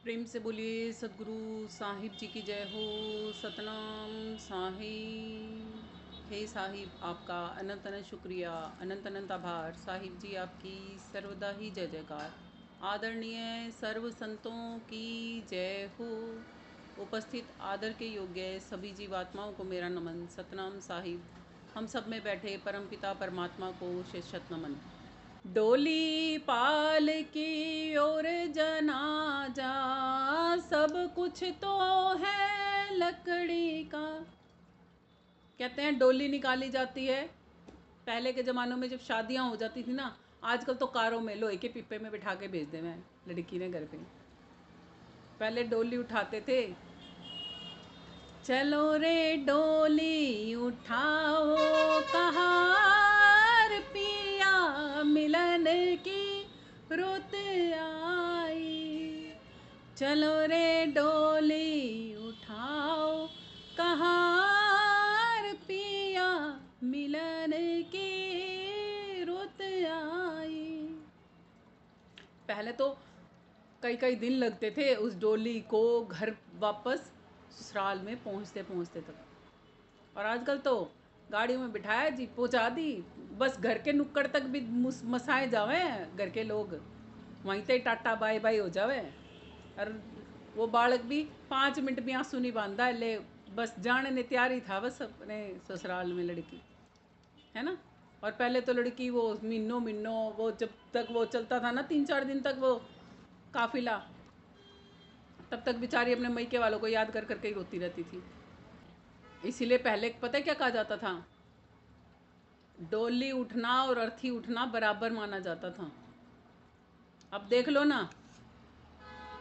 प्रेम से बोलिए सदगुरु साहिब जी की जय हो। सतनाम साहिब। हे साहिब, आपका अनंत अनंत शुक्रिया, अनंत अनंत आभार। साहिब जी आपकी सर्वदा ही जय जयकार। आदरणीय सर्व संतों की जय हो। उपस्थित आदर के योग्य सभी जीवात्माओं को मेरा नमन। सतनाम साहिब। हम सब में बैठे परमपिता परमात्मा को शत शत नमन। डोली पाल की और जनाजा सब कुछ तो है लकड़ी का। कहते हैं डोली निकाली जाती है। पहले के ज़मानों में जब शादियां हो जाती थी ना, आजकल तो कारों में लोहे के पिप्पे में बिठा के भेज दे मैं लड़की ने घर पे। पहले डोली उठाते थे। चलो रे डोली उठाओ कहार पिया मिलन की रुत आई। चलो रे डोली उठाओ कहार पिया मिलन की रुत आई। पहले तो कई कई दिन लगते थे उस डोली को घर वापस ससुराल में पहुंचते पहुंचते तक। और आजकल तो गाड़ियों में बिठाया जी, पहुंचा दी। बस घर के नुक्कड़ तक भी मसाए जावे घर के लोग, वहीं से टाटा बाय बाय हो जावे। और वो बालक भी 5 मिनट भी आंसू नहीं बांधा ले, बस जाने ने तैयारी था बस अपने ससुराल में लड़की, है ना। और पहले तो लड़की वो महीनों महीनों वो जब तक वो चलता था ना, 3-4 दिन तक वो काफिला, तब तक बेचारी अपने मैके वालों को याद कर करके ही रोती रहती थी। इसीलिए पहले पता है क्या कहा जाता था, डोली उठना और अर्थी उठना बराबर माना जाता था। अब देख लो ना,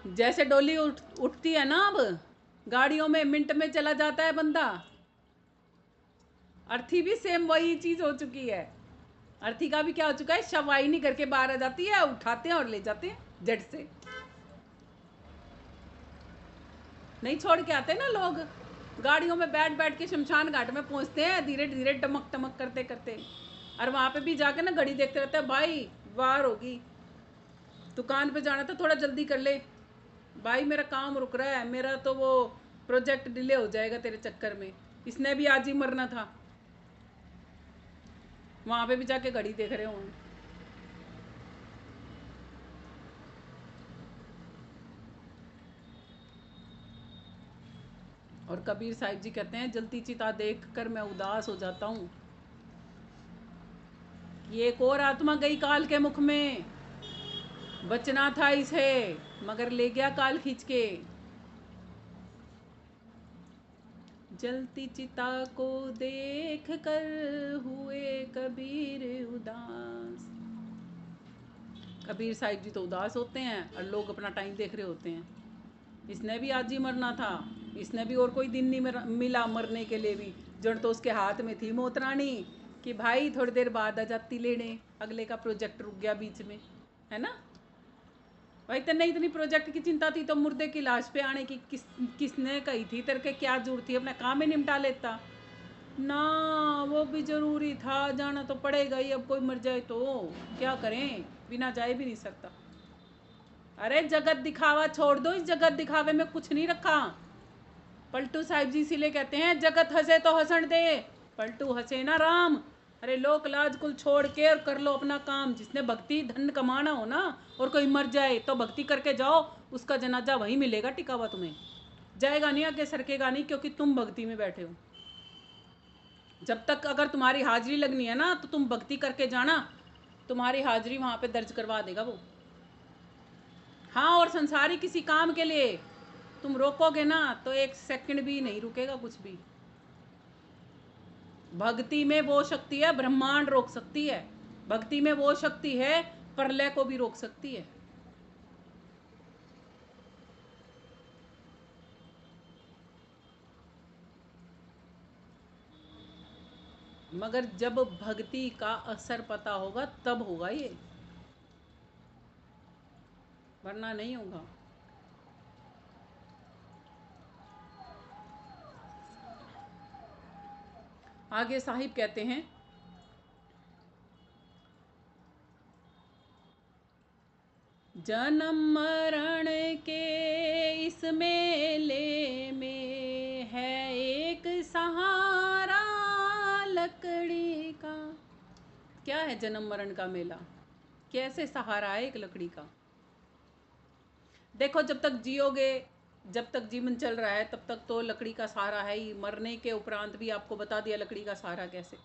जैसे डोली उठती है ना, अब गाड़ियों में मिनट में चला जाता है बंदा। अर्थी भी सेम वही चीज हो चुकी है। अर्थी का भी क्या हो चुका है, शवाइनी करके बाहर आ जाती है, उठाते हैं और ले जाते हैं झट से। नहीं छोड़ के आते ना लोग, गाड़ियों में बैठ बैठ के शमशान घाट में पहुंचते हैं धीरे धीरे टमक टमक करते करते। और वहां पे भी जाके ना घड़ी देखते रहते हैं, भाई वार होगी, दुकान पे जाना था थोड़ा जल्दी कर ले, भाई मेरा काम रुक रहा है, मेरा तो वो प्रोजेक्ट डिले हो जाएगा तेरे चक्कर में, इसने भी आज ही मरना था। वहां पे भी जाके घड़ी देख रहे हों। और कबीर साहिब जी कहते हैं, जलती चिता देख कर मैं उदास हो जाता हूँ, ये एक और आत्मा गई काल के मुख में, बचना था इसे मगर ले गया काल खींच के। जलती चिता को देख कर हुए कबीर उदास। कबीर साहिब जी तो उदास होते हैं और लोग अपना टाइम देख रहे होते हैं। इसने भी आज ही मरना था, इसने भी और कोई दिन नहीं मिला मरने के लिए भी। जड़ तो उसके हाथ में थी मौत रानी कि भाई थोड़ी देर बाद आ जाती लेने, अगले का प्रोजेक्ट रुक गया बीच में, है ना। भाई तेने इतनी प्रोजेक्ट की चिंता थी तो मुर्दे की लाश पे आने की किसने कही थी, तेरे के क्या जरूरत थी, अपना काम ही निपटा लेता ना। वो भी जरूरी था, जाना तो पड़ेगा ही, अब कोई मर जाए तो क्या करें, बिना जाए भी नहीं सकता। अरे जगत दिखावा छोड़ दो, इस जगत दिखावे में कुछ नहीं रखा। पलटू साहिब जी इसीलिए कहते हैं, जगत हंसे तो हंसन दे, पलटू हंसे ना राम। अरे लोक लाज कुल छोड़ के और कर लो अपना काम। जिसने भक्ति धन कमाना हो ना, और कोई मर जाए तो भक्ति करके जाओ, उसका जनाजा वहीं मिलेगा टिका हुआ, तुम्हें जाएगा नहीं, आगे सरकेगा नहीं, क्योंकि तुम भक्ति में बैठे हो। जब तक अगर तुम्हारी हाजिरी लगनी है ना, तो तुम भक्ति करके जाना, तुम्हारी हाजिरी वहां पे दर्ज करवा देगा वो। हाँ, और संसारी किसी काम के लिए तुम रोकोगे ना, तो एक सेकंड भी नहीं रुकेगा कुछ भी। भक्ति में वो शक्ति है, ब्रह्मांड रोक सकती है। भक्ति में वो शक्ति है, प्रलय को भी रोक सकती है। मगर जब भक्ति का असर पता होगा तब होगा ये, वरना नहीं होगा। आगे साहिब कहते हैं, जन्म मरण के मेले में है एक सहारा लकड़ी का। क्या है जन्म मरण का मेला? कैसे सहारा है एक लकड़ी का? देखो, जब तक जियोगे, जब तक जीवन चल रहा है, तब तक तो लकड़ी का सहारा है ही। मरने के उपरांत भी आपको बता दिया लकड़ी का सहारा कैसे।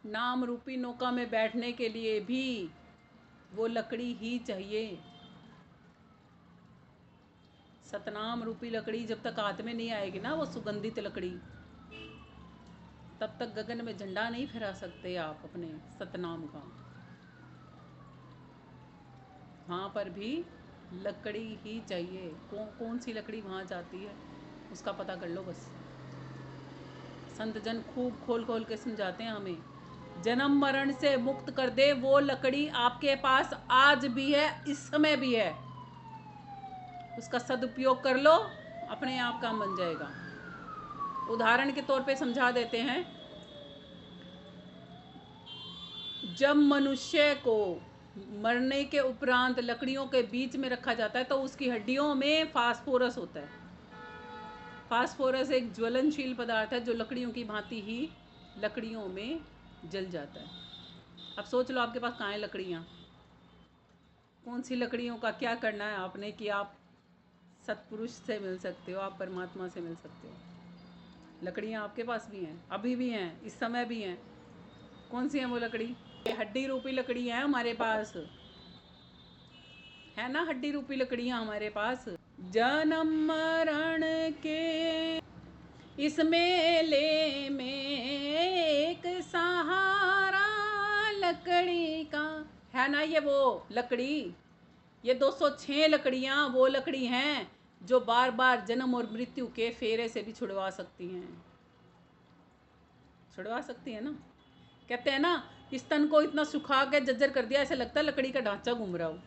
नाम रूपी नौका में बैठने के लिए भी वो लकड़ी ही चाहिए। सतनाम रूपी लकड़ी जब तक हाथ में नहीं आएगी ना, वो सुगंधित लकड़ी, तब तक गगन में झंडा नहीं फहरा सकते आप अपने सतनाम का। वहाँ पर भी लकड़ी ही चाहिए। कौन सी लकड़ी वहाँ जाती है उसका पता कर लो बस। संत जन खूब खोल खोल के समझाते हैं हमें, जन्म मरण से मुक्त कर दे वो लकड़ी आपके पास आज भी है, इस समय भी है। उसका सदुपयोग कर लो, अपने आप काम बन जाएगा। उदाहरण के तौर पे समझा देते हैं, जब मनुष्य को मरने के उपरांत लकड़ियों के बीच में रखा जाता है तो उसकी हड्डियों में फास्फोरस होता है। फास्फोरस एक ज्वलनशील पदार्थ है जो लकड़ियों की भांति ही लकड़ियों में जल जाता है। अब सोच लो, आपके पास कहाँ है लकड़ियाँ? कौन सी लकड़ियों का क्या करना है आपने कि आप सत्पुरुष से मिल सकते हो, आप परमात्मा से मिल सकते हो। लकड़ियाँ आपके पास भी हैं, अभी भी हैं, इस समय भी हैं। कौन सी है वो लकड़ी? ये हड्डी रूपी लकड़ी है हमारे पास, है ना? हड्डी रूपी लकड़ियाँ हमारे पास। जन्म मरण के इस मेले में एक सहारा लकड़ी का, है ना? ये वो लकड़ी, ये 206 लकड़ियाँ वो लकड़ी हैं जो बार बार जन्म और मृत्यु के फेरे से भी छुड़वा सकती हैं। छुड़वा सकती है ना? कहते हैं ना, इस तन को इतना सुखा के जर्जर कर दिया, ऐसा लगता है लकड़ी का ढांचा घूम रहा हो।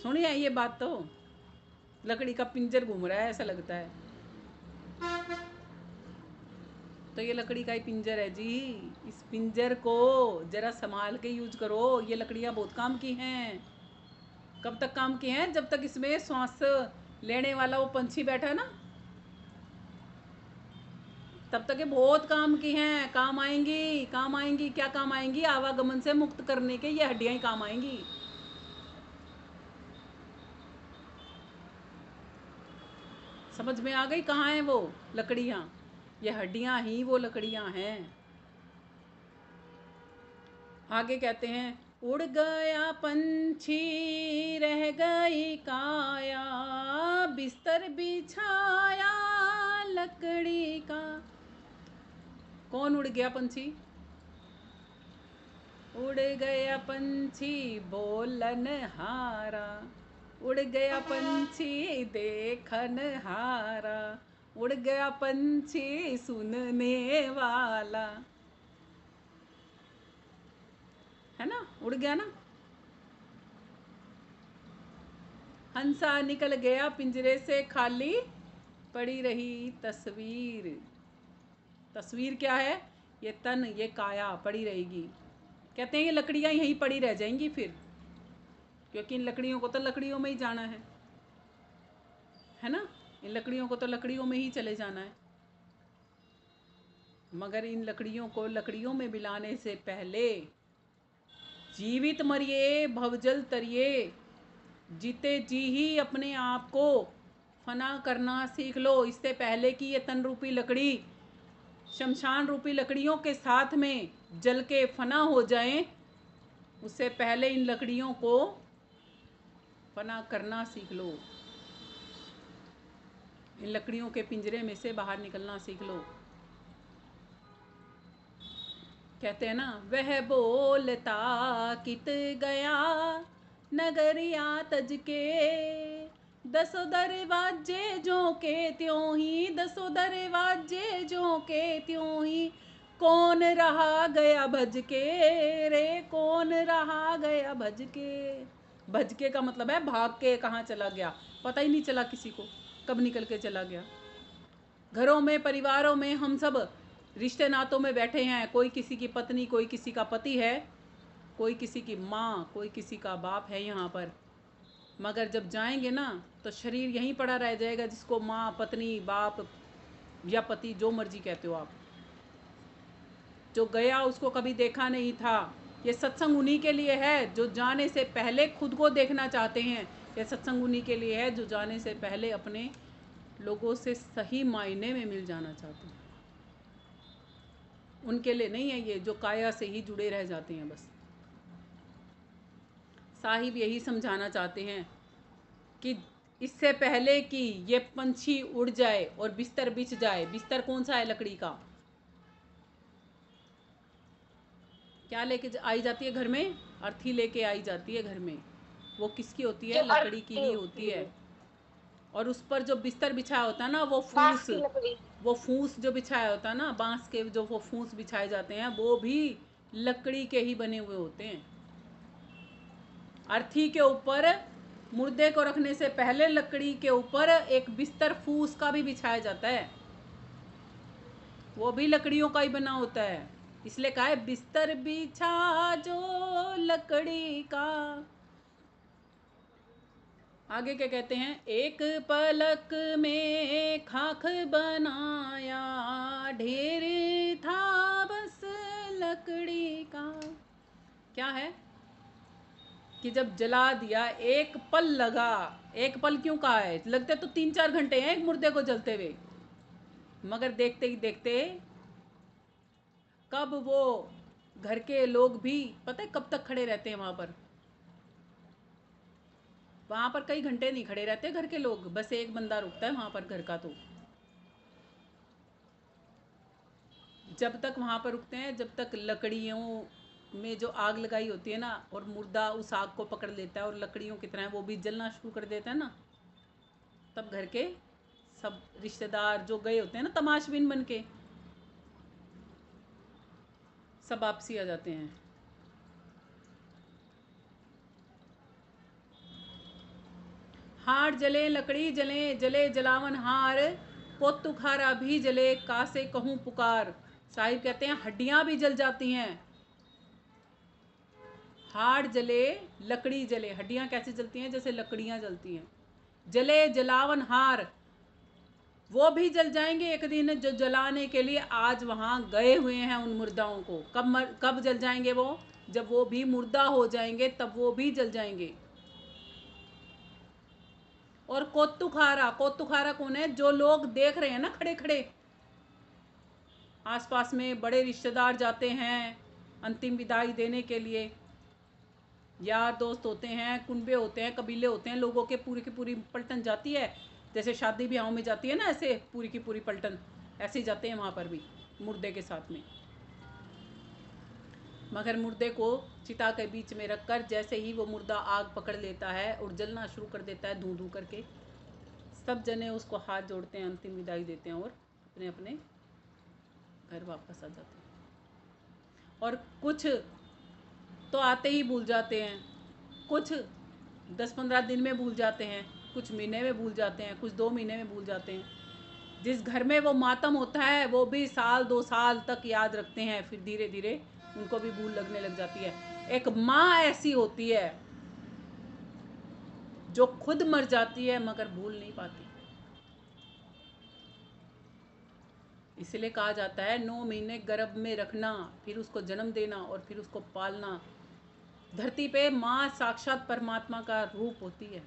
सुनिए ये बात, तो लकड़ी का पिंजर घूम रहा है ऐसा लगता है। तो ये लकड़ी का ही पिंजर है जी। इस पिंजर को जरा संभाल के यूज करो। ये लकड़ियाँ बहुत काम की हैं। कब तक काम की हैं? जब तक इसमें श्वास लेने वाला वो पंछी बैठा है ना, तब तक ये बहुत काम की हैं। काम आएंगी, काम आएंगी। क्या काम आएंगी? आवागमन से मुक्त करने के ये हड्डियां ही काम आएंगी। समझ में आ गई कहाँ है वो लकड़ियाँ? ये हड्डियां ही वो लकड़ियां हैं। आगे कहते हैं, उड़ गया पंछी रह गई काया, बिस्तर बिछाया लकड़ी का। कौन उड़ गया पंछी? उड़ गया पंछी बोलन हारा, उड़ गया पंछी देखन हारा, उड़ गया पंछी सुनने वाला, है ना? उड़ गया ना। हंसा निकल गया पिंजरे से, खाली पड़ी रही तस्वीर। तस्वीर क्या है? ये तन, ये काया पड़ी रहेगी। कहते हैं ये लकड़ियाँ यहीं पड़ी रह जाएंगी फिर, क्योंकि इन लकड़ियों को तो लकड़ियों में ही जाना है ना? इन लकड़ियों को तो लकड़ियों में ही चले जाना है। मगर इन लकड़ियों को लकड़ियों में मिलाने से पहले जीवित मरिए, भवजल तरिए, जीते जी ही अपने आप को फना करना सीख लो। इससे पहले कि ये तन रूपी लकड़ी शमशान रूपी लकड़ियों के साथ में जल के फना हो जाएं, उससे पहले इन लकड़ियों को फना करना सीख लो। इन लकड़ियों के पिंजरे में से बाहर निकलना सीख लो। कहते हैं ना, वह बोलता कित गया नगरिया तज के, दसों दरवाजे जो के त्यों ही, दसों दरवाजे जो के त्यों ही, कौन रहा गया भज के रे, कौन रहा गया भज के। भज के का मतलब है भाग के कहाँ चला गया, पता ही नहीं चला किसी को कब निकल के चला गया। घरों में, परिवारों में हम सब रिश्ते नातों में बैठे हैं, कोई किसी की पत्नी, कोई किसी का पति है, कोई किसी की माँ, कोई किसी का बाप है यहाँ पर, मगर जब जाएंगे ना तो शरीर यहीं पड़ा रह जाएगा, जिसको माँ, पत्नी, बाप या पति, जो मर्जी कहते हो आप। जो गया उसको कभी देखा नहीं था। ये सत्संग उन्हीं के लिए है जो जाने से पहले खुद को देखना चाहते हैं। ये सत्संग उन्हीं के लिए है जो जाने से पहले अपने लोगों से सही मायने में मिल जाना चाहते हैं। उनके लिए नहीं है ये जो काया से ही जुड़े रह जाते हैं बस। साहिब यही समझाना चाहते हैं कि इससे पहले कि ये पंछी उड़ जाए और बिस्तर बिछ जाए। बिस्तर कौन सा है? लकड़ी का। क्या लेके आई जाती है घर में? अर्थी लेके आई जाती है घर में। वो किसकी होती है? लकड़ी की ही होती है। और उस पर जो बिस्तर बिछाया होता है ना, वो फूस जो बिछाया होता है ना, बांस के जो वो फूस बिछाए जाते हैं, वो भी लकड़ी के ही बने हुए होते हैं। अर्थी के ऊपर मुर्दे को रखने से पहले लकड़ी के ऊपर एक बिस्तर फूस का भी बिछाया जाता है। वो भी लकड़ियों का ही बना होता है। इसलिए कहा है बिस्तर बिछा जो लकड़ी का। आगे क्या कहते हैं? एक पलक में खाक बनाया, ढेर था बस लकड़ी का। क्या है कि जब जला दिया, एक पल लगा। एक पल क्यों कहा है? लगते तो 3-4 घंटे हैं एक मुर्दे को जलते हुए, मगर देखते ही देखते कब वो घर के लोग भी पता है कब तक खड़े रहते हैं वहां पर कई घंटे नहीं खड़े रहते घर के लोग, बस एक बंदा रुकता है वहां पर घर का। तो जब तक वहां पर रुकते हैं, जब तक लकड़ियों में जो आग लगाई होती है ना, और मुर्दा उस आग को पकड़ लेता है और लकड़ियों की तरह वो भी जलना शुरू कर देता है ना, तब घर के सब रिश्तेदार जो गए होते हैं ना तमाशबीन बन के, सब वापसी आ जाते हैं। हार जले लकड़ी जले, जले जलावन हार, पोतु खारा भी जले, कासे कहूँ पुकार। साहिब कहते हैं हड्डियां भी जल जाती हैं। हाड़ जले, लकड़ी जले। हड्डियां कैसे जलती हैं? जैसे लकड़ियां जलती हैं। जले जलावन हार, वो भी जल जाएंगे एक दिन, जो जलाने के लिए आज वहां गए हुए हैं उन मुर्दाओं को। कब जल जाएंगे वो? जब वो भी मुर्दा हो जाएंगे तब वो भी जल जाएंगे। और कोत्तुखारा, कोत्तुखारा कौन है? जो लोग देख रहे हैं ना खड़े खड़े, आसपास में बड़े रिश्तेदार जाते हैं अंतिम विदाई देने के लिए, यार दोस्त होते हैं, कुनबे होते हैं, कबीले होते हैं, लोगों के पूरी की पूरी पलटन जाती है। जैसे शादी ब्याहों में जाती है ना, ऐसे पूरी की पूरी पलटन ऐसे ही जाते हैं वहाँ पर भी मुर्दे के साथ में। मगर मुर्दे को चिता के बीच में रखकर जैसे ही वो मुर्दा आग पकड़ लेता है और जलना शुरू कर देता है धू धू करके, सब जने उसको हाथ जोड़ते हैं, अंतिम विदाई देते हैं और अपने अपने घर वापस आ जाते हैं। और कुछ तो आते ही भूल जाते हैं, कुछ 10-15 दिन में भूल जाते हैं, कुछ महीने में भूल जाते हैं, कुछ 2 महीने में भूल जाते हैं। जिस घर में वो मातम होता है वो भी 1-2 साल तक याद रखते हैं, फिर धीरे धीरे उनको भी भूल लगने लग जाती है। एक माँ ऐसी होती है जो खुद मर जाती है मगर भूल नहीं पाती। इसलिए कहा जाता है 9 महीने गर्भ में रखना, फिर उसको जन्म देना और फिर उसको पालना। धरती पे माँ साक्षात परमात्मा का रूप होती है।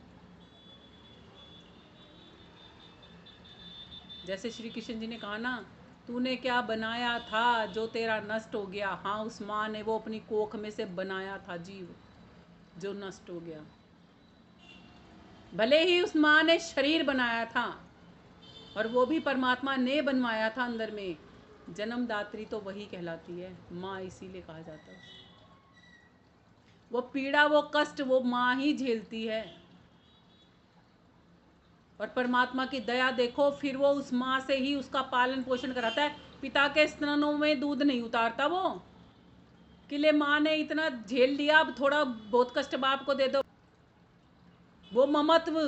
जैसे श्री कृष्ण जी ने कहा ना, तूने क्या बनाया था जो तेरा नष्ट हो गया। हाँ, उस माँ ने वो अपनी कोख में से बनाया था जीव जो नष्ट हो गया। भले ही उस माँ ने शरीर बनाया था और वो भी परमात्मा ने बनवाया था अंदर में, जन्मदात्री तो वही कहलाती है माँ, इसीलिए कहा जाता है। वो पीड़ा, वो कष्ट वो माँ ही झेलती है। और परमात्मा की दया देखो, फिर वो उस माँ से ही उसका पालन पोषण कराता है। पिता के स्तनों में दूध नहीं उतारता वो, कि ले माँ ने इतना झेल लिया, अब थोड़ा बहुत कष्ट बाप को दे दो। वो ममत्व,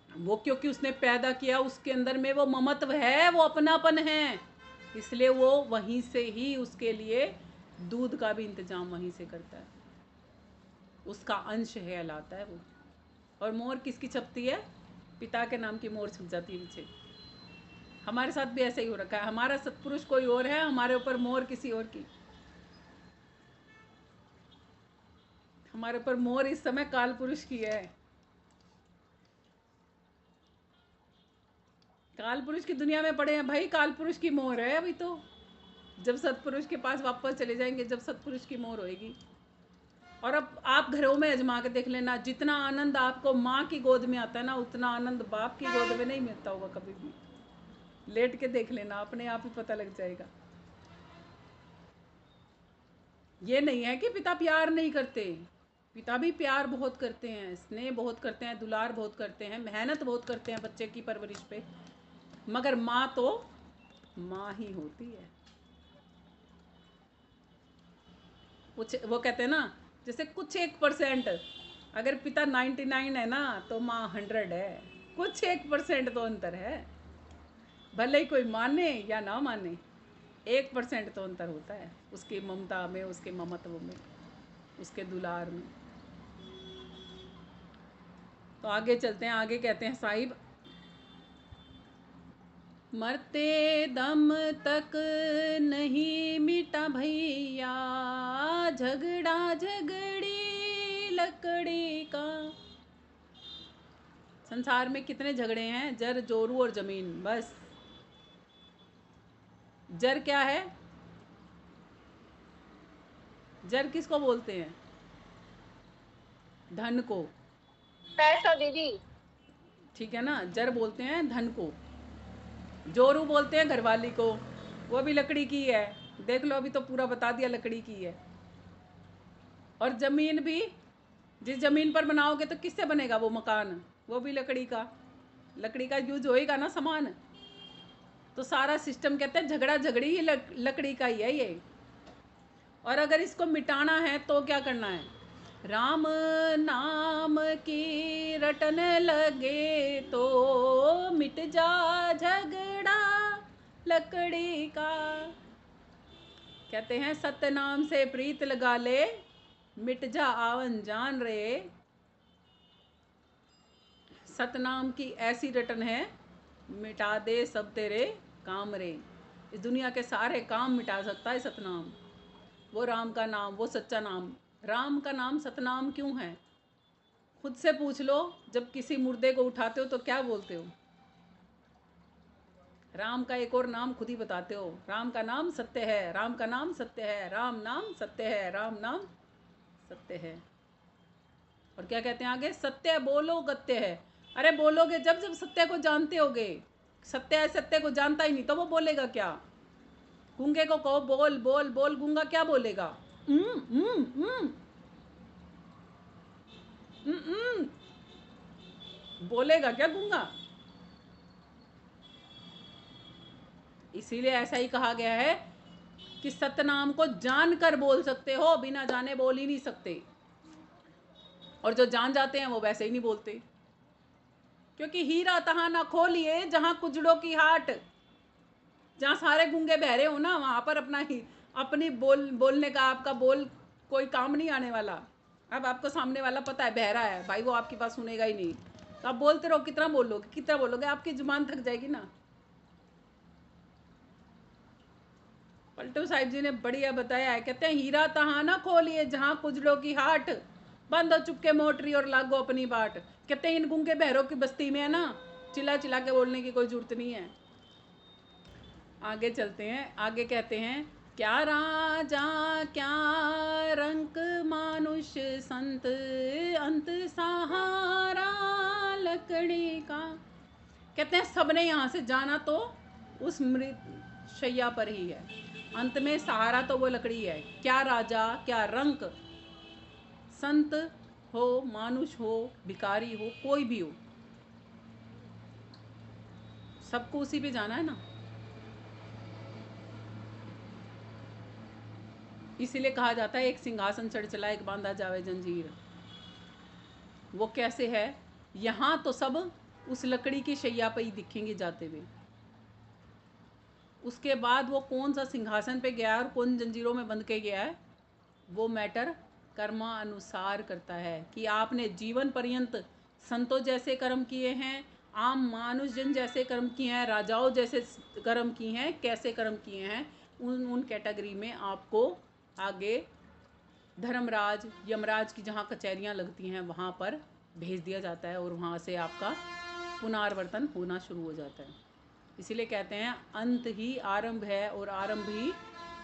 वो क्योंकि उसने पैदा किया, उसके अंदर में वो ममत्व है, वो अपनापन है, इसलिए वो वहीं से ही उसके लिए दूध का भी इंतजाम वहीं से करता है, उसका अंश है, लाता है वो। और मोर किसकी छपती है? पिता के नाम की मोर छप जाती है पीछे। हमारे साथ भी ऐसा ही हो रखा है, हमारा सत्पुरुष कोई और है, हमारे ऊपर मोर किसी और की। हमारे ऊपर मोर इस समय काल पुरुष की है। काल पुरुष की दुनिया में पड़े हैं भाई, काल पुरुष की मोर है अभी तो। जब सत्पुरुष के पास वापस चले जाएंगे, जब सत्पुरुष की मोर होएगी। और अब आप घरों में आजमा के देख लेना, जितना आनंद आपको माँ की गोद में आता है ना, उतना आनंद बाप की गोद में नहीं मिलता होगा कभी भी। लेट के देख लेना, अपने आप ही पता लग जाएगा। ये नहीं है कि पिता प्यार नहीं करते, पिता भी प्यार बहुत करते हैं, स्नेह बहुत करते हैं, दुलार बहुत करते हैं, मेहनत बहुत करते हैं बच्चे की परवरिश पे। मगर माँ तो माँ ही होती है। कुछ वो कहते हैं ना, जैसे कुछ 1%, अगर पिता 99 है ना, तो माँ 100 है। कुछ 1% तो अंतर है, भले ही कोई माने या ना माने, 1% तो अंतर होता है उसकी ममता में, उसके ममत्व में, उसके दुलार में। तो आगे चलते हैं, आगे कहते हैं साहिब, मरते दम तक नहीं मिटा भैया, झगड़ा झगड़ी लकड़ी का। संसार में कितने झगड़े हैं? जर, जोरू और जमीन, बस। जर क्या है? जर किसको बोलते हैं? धन को। पैसा दीदी। ठीक है ना, जर बोलते हैं धन को, जोरू बोलते हैं घरवाली को, वो भी लकड़ी की है। देख लो, अभी तो पूरा बता दिया लकड़ी की है। और जमीन भी, जिस जमीन पर बनाओगे तो किससे बनेगा वो मकान? वो भी लकड़ी का, लकड़ी का यूज होएगा ना सामान। तो सारा सिस्टम कहते हैं झगड़ा झगड़ी ही लकड़ी का ही है ये। और अगर इसको मिटाना है तो क्या करना है? राम नाम की रटन लगे तो मिट जा झगड़ा लकड़ी का। कहते हैं सत्य नाम से प्रीत लगा ले, मिट जा आवन जान रे। सतनाम की ऐसी रटन है, मिटा दे सब तेरे काम रे। इस दुनिया के सारे काम मिटा सकता है सतनाम, वो राम का नाम, वो सच्चा नाम। राम का नाम सतनाम क्यों है? खुद से पूछ लो, जब किसी मुर्दे को उठाते हो तो क्या बोलते हो? राम का एक और नाम खुद ही बताते हो, राम का नाम सत्य है, राम का नाम सत्य है, राम नाम सत्य है, राम नाम सत्य है। और क्या कहते हैं आगे? सत्य बोलो गत्य है। अरे बोलोगे जब जब सत्य को जानते होगे। सत्य है, सत्य को जानता ही नहीं तो वो बोलेगा क्या? गूंगे को कहो बोल बोल बोल, गूंगा क्या बोलेगा? बोलेगा क्या गूंगा? इसीलिए ऐसा ही कहा गया है कि सतनाम को जानकर बोल सकते हो, बिना जाने बोल ही नहीं सकते। और जो जान जाते हैं वो वैसे ही नहीं बोलते, क्योंकि हीरा तहां ना खोलिए जहां कुजड़ों की हाट। जहाँ सारे गूंगे बहरे हो ना, वहाँ पर अपना ही अपनी बोलने का, आपका बोल कोई काम नहीं आने वाला। अब आपको सामने वाला पता है बहरा है भाई, वो आपकी बात सुनेगा ही नहीं, तो आप बोलते रहो, कितना बोलोगे कितना बोलोगे, आपकी जुबान थक जाएगी ना। पलटू साहिब जी ने बढ़िया बताया है, कहते हैं हीरा तहाँ ना खोलिए जहाँ कुजड़ों की हाट, बंद हो चुपके मोटरी और लागो अपनी बाट। कहते हैं इन गूंगे बहरों की बस्ती में है ना, चिल्ला चिल्ला के बोलने की कोई जरूरत नहीं है। आगे चलते हैं, आगे कहते हैं, क्या राजा क्या रंक मानुष संत, अंत सहारा लकड़ी का। कहते हैं सबने यहाँ से जाना तो उस मृत शैया पर ही है, अंत में सहारा तो वो लकड़ी है। क्या राजा क्या रंक, संत हो, मानुष हो, भिखारी हो, कोई भी हो, सबको उसी पे जाना है ना। इसीलिए कहा जाता है एक सिंहासन चढ़ चला एक बांधा जावे जंजीर। वो कैसे है? यहाँ तो सब उस लकड़ी की शैया पर ही दिखेंगे जाते हुए, उसके बाद वो कौन सा सिंहासन पे गया है और कौन जंजीरों में बंध के गया है, वो मैटर कर्मानुसार करता है कि आपने जीवन पर्यंत संतों जैसे कर्म किए हैं, आम मानुष जन जैसे कर्म किए हैं, राजाओं जैसे कर्म किए हैं, कैसे कर्म किए हैं, उन कैटेगरी में आपको आगे धर्मराज यमराज की जहाँ कचहरियाँ लगती हैं वहाँ पर भेज दिया जाता है और वहाँ से आपका पुनरावर्तन होना शुरू हो जाता है। इसीलिए कहते हैं अंत ही आरंभ है और आरंभ ही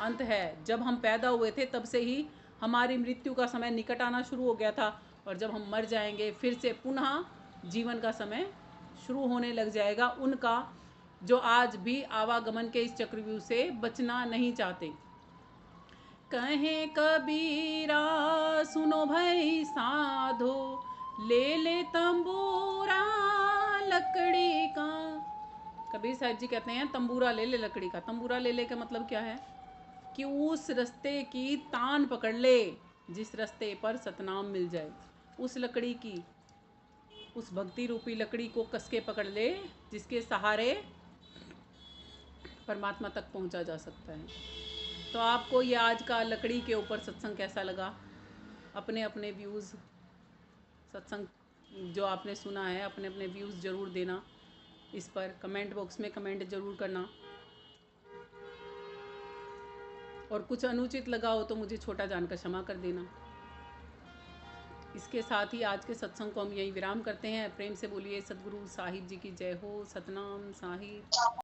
अंत है। जब हम पैदा हुए थे तब से ही हमारी मृत्यु का समय निकट आना शुरू हो गया था, और जब हम मर जाएंगे फिर से पुनः जीवन का समय शुरू होने लग जाएगा उनका, जो आज भी आवागमन के इस चक्रव्यूह से बचना नहीं चाहते। कहें कबीरा सुनो भाई साधो, ले ले तंबूरा लकड़ी का। कबीर साहब जी कहते हैं तंबूरा ले ले लकड़ी का। तंबूरा ले ले का मतलब क्या है कि उस रास्ते की तान पकड़ ले जिस रास्ते पर सतनाम मिल जाए, उस लकड़ी की, उस भक्ति रूपी लकड़ी को कस के पकड़ ले जिसके सहारे परमात्मा तक पहुंचा जा सकता है। तो आपको ये आज का लकड़ी के ऊपर सत्संग कैसा लगा? अपने अपने व्यूज़, सत्संग जो आपने सुना है अपने अपने व्यूज़ ज़रूर देना, इस पर कमेंट बॉक्स में कमेंट ज़रूर करना, और कुछ अनुचित लगा हो तो मुझे छोटा जानकर क्षमा कर देना। इसके साथ ही आज के सत्संग को हम यहीं विराम करते हैं। प्रेम से बोलिए सद्गुरु साहिब जी की जय हो। सतनाम साहिब।